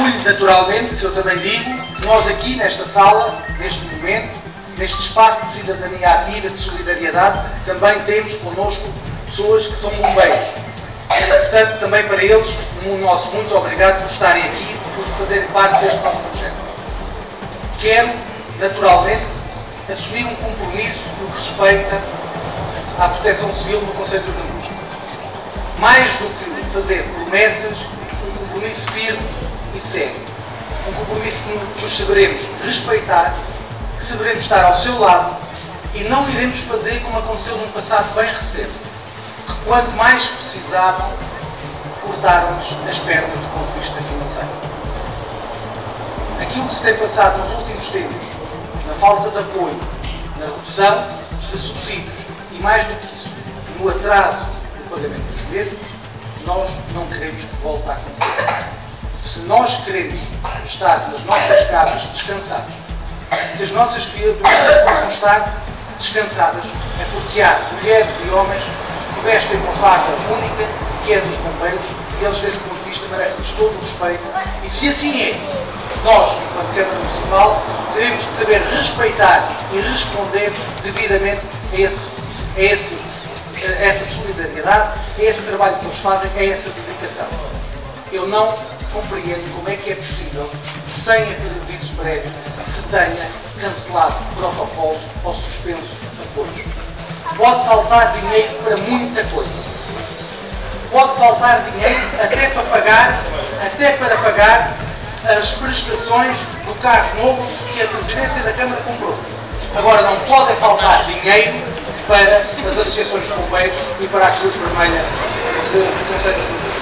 orgulho, naturalmente, que eu também digo, que nós aqui nesta sala, neste momento, neste espaço de cidadania ativa, de solidariedade, também temos connosco pessoas que são bombeiros. Portanto, também para eles, um nosso muito obrigado por estarem aqui, por fazerem parte deste nosso projeto. Quero, naturalmente, assumir um compromisso no que respeita à proteção civil no Conselho de Zambuja. Mais do que fazer promessas, um compromisso firme e sério. Um compromisso que nos saberemos respeitar, que saberemos estar ao seu lado e não iremos fazer como aconteceu num passado bem recente, que quanto mais precisavam, cortaram-nos as pernas do ponto de vista financeiro. Aquilo que se tem passado nos últimos tempos, na falta de apoio, na redução de subsídios e, mais do que isso, no atraso do pagamento dos mesmos, nós não queremos que volte a acontecer. Se nós queremos estar nas nossas casas descansados, que as nossas filhas possam estar descansadas, é porque há mulheres e homens que vestem uma farda única, que é dos bombeiros, e eles, desse ponto de vista, merecem-nos todo o respeito. E se assim é, nós, enquanto Câmara Municipal, teremos que saber respeitar e responder devidamente a essa solidariedade, a esse trabalho que eles fazem, a essa dedicação. Eu não compreendo como é que é possível, sem aviso prévio, se tenha cancelado protocolos ou suspenso apoios. Pode faltar dinheiro para muita coisa. Pode faltar dinheiro até para pagar as prestações do carro novo que a Presidência da Câmara comprou. Agora, não pode faltar dinheiro para as associações de bombeiros e para a Cruz Vermelha do Conselho de Zambuja.